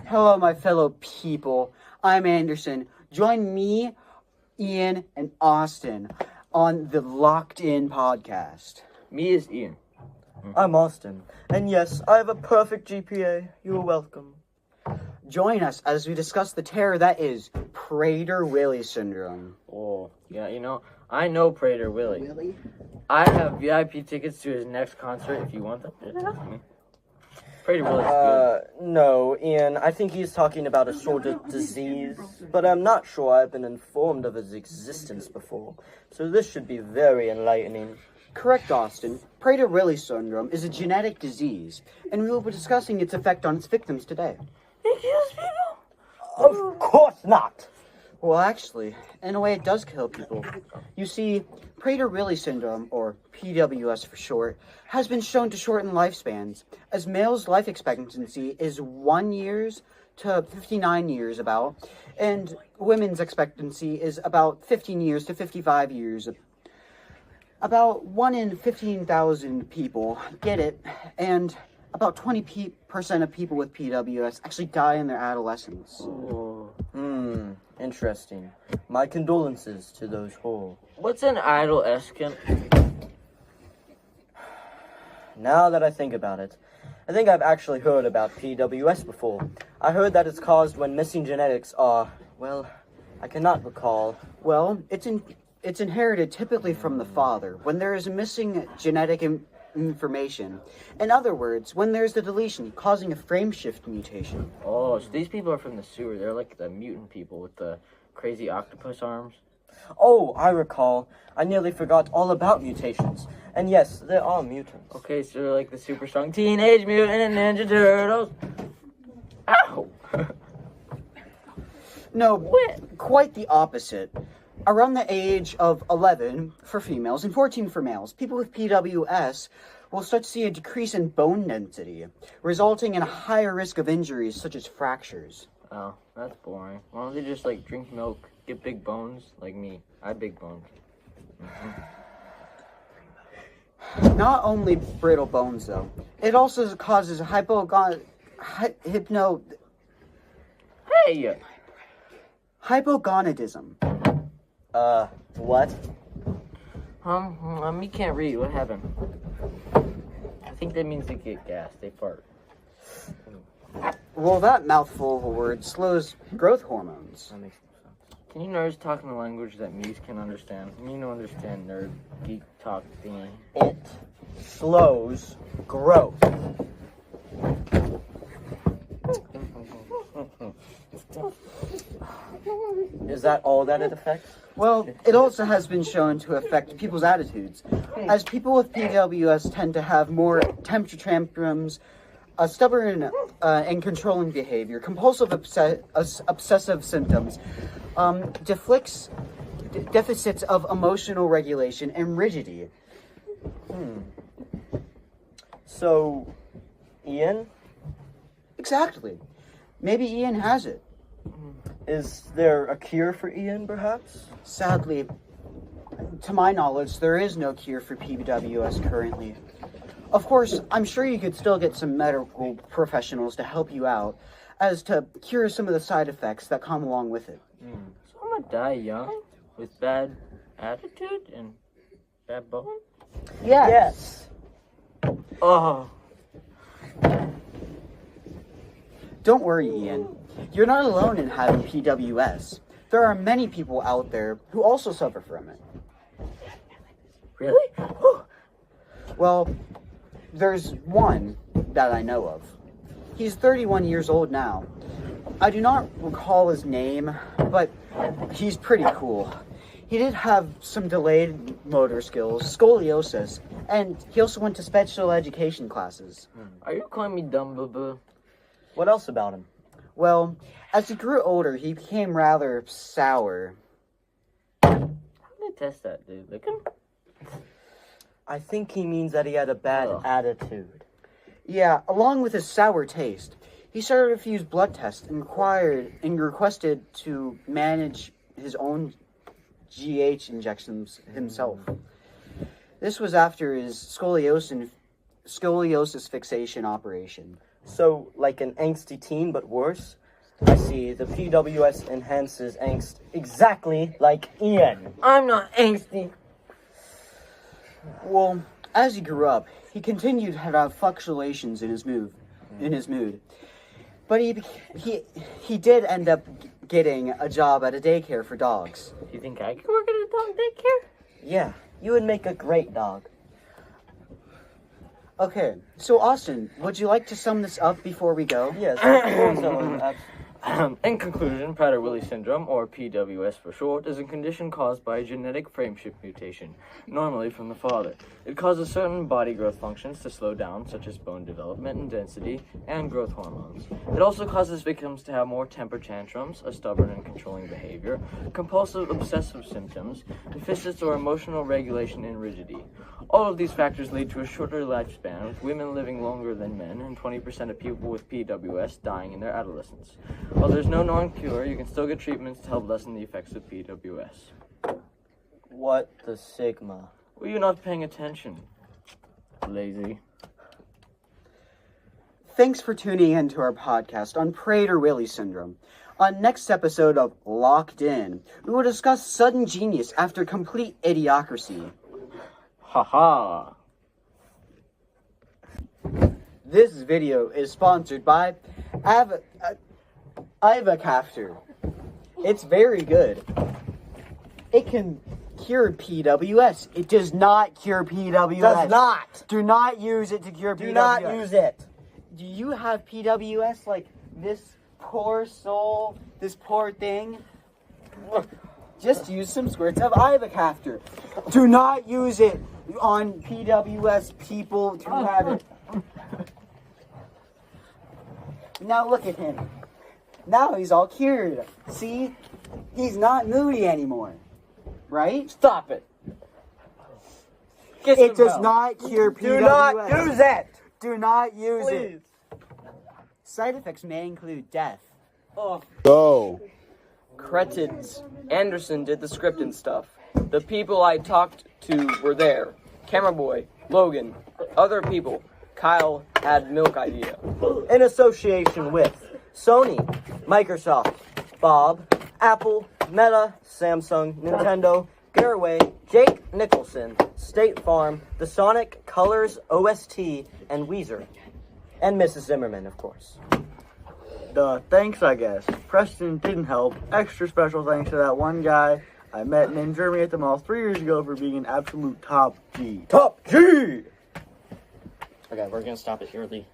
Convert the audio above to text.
Hello, my fellow people. I'm Anderson. Join me, Ian, and Austin on the Locked In podcast. Me is Ian. I'm Austin. And yes, I have a perfect GPA. You are welcome. Join us as we discuss the terror that is Prader-Willi syndrome. Oh, yeah, I know Prader-Willi. Willie? I have VIP tickets to his next concert if you want them. Just ask me. Prader-Willi's good. No, Ian, I think he's talking about a sort of disease, but I'm not sure I've been informed of his existence before, so this should be very enlightening. Correct, Austin. Prader-Willi syndrome is a genetic disease, and we will be discussing its effect on its victims today. It kills people? Of course not! Well, actually, in a way, it does kill people. You see, Prader-Willi syndrome, or PWS for short, has been shown to shorten lifespans, as males' life expectancy is 1 year to 59 years about, and women's expectancy is about 15 years to 55 years. About 1 in 15,000 people get it, and about 20% of people with PWS actually die in their adolescence. Oh. Interesting. My condolences to those whole. What's an adolescent? Now that I think about it, I think I've actually heard about PWS before. I heard that it's caused when missing genetics are, well, I cannot recall. Well, it's inherited typically from the father when there is missing genetic information. In other words, when there's the deletion causing a frame shift mutation. Oh, so these people are from the sewer. They're like the mutant people with the crazy octopus arms. Oh, I recall. I nearly forgot all about mutations. And yes, there are mutants. Okay, so they're like the super strong Teenage Mutant Ninja Turtles. Ow! No, quite the opposite. Around the age of 11 for females and 14 for males, people with PWS will start to see a decrease in bone density, resulting in a higher risk of injuries such as fractures. Oh, that's boring. Why don't they just drink milk, get big bones like me? I have big bones. Not only brittle bones, though, it also causes hypogonadism. What? Me can't read. What happened? I think that means they get gas. They fart. Well, that mouthful of a word slows growth hormones. That makes no sense. Can you nerds talk in a language that me's can understand? You don't understand nerd geek talk thingy. It slows growth. Is that all that it affects? Well, it also has been shown to affect people's attitudes, as people with PWS tend to have more temperature tantrums, a stubborn and controlling behavior, compulsive obsessive symptoms, deficits of emotional regulation, and rigidity. So, Ian? Exactly. Maybe Ian has it. Is there a cure for Ian, perhaps? Sadly, to my knowledge, there is no cure for PWS currently. Of course, I'm sure you could still get some medical professionals to help you out as to cure some of the side effects that come along with it. So I'm gonna die young with bad attitude and bad bone? Yes. Oh. Don't worry, Ian. You're not alone in having PWS. There are many people out there who also suffer from it. Really? Well, there's one that I know of. He's 31 years old now. I do not recall his name, but he's pretty cool. He did have some delayed motor skills, scoliosis, and he also went to special education classes. Are you calling me dumb, boo-boo? What else about him? Well, as he grew older, he became rather sour. How do they test that, dude? Lick him? I think he means that he had a bad attitude. Yeah, along with his sour taste, he started a few blood tests and requested to manage his own GH injections himself. This was after his scoliosis fixation operation. So, like an angsty teen, but worse? I see. The PWS enhances angst exactly like Ian. I'm not angsty. Well, as he grew up, he continued to have fluctuations in his mood. But he did end up getting a job at a daycare for dogs. Do you think I could work at a dog daycare? Yeah, you would make a great dog. Okay, so Austin, would you like to sum this up before we go? Yes. In conclusion, Prader-Willi syndrome, or PWS for short, is a condition caused by a genetic frameshift mutation, normally from the father. It causes certain body growth functions to slow down, such as bone development and density, and growth hormones. It also causes victims to have more temper tantrums, a stubborn and controlling behavior, compulsive obsessive symptoms, deficits or emotional regulation and rigidity. All of these factors lead to a shorter lifespan, with women living longer than men, and 20% of people with PWS dying in their adolescence. While there's no known cure, you can still get treatments to help lessen the effects of PWS. What the sigma? Were you not paying attention? Lazy. Thanks for tuning in to our podcast on Prader-Willi syndrome. On next episode of Locked In, we will discuss sudden genius after complete idiocracy. Haha. This video is sponsored by Ivacaftor. It's very good. It can cure PWS. It does not cure PWS. Does not. Do not use it to cure PWS. Do not use it. Do you have PWS like this poor soul, this poor thing? Just use some squirts of Ivacaftor. Do not use it on PWS people to have it. Now look at him. Now he's all cured. See? He's not moody anymore. Right? Stop it. It does not cure PWS. Do not use it. Do not use Please. it. Side effects may include death. Oh. Go. Cretins. Anderson did the script and stuff. The people I talked to were there. Camera boy, Logan, other people. Kyle had milk idea. In association with Sony, Microsoft, Bob, Apple, Meta, Samsung, Nintendo, Garraway, Jake Nicholson, State Farm, the Sonic Colors OST, and Weezer. And Mrs. Zimmerman, of course. Thanks, I guess. Preston didn't help. Extra special thanks to that one guy I met in Germany at the mall 3 years ago for being an absolute top G. Top G! Okay, we're gonna stop it here, Lee.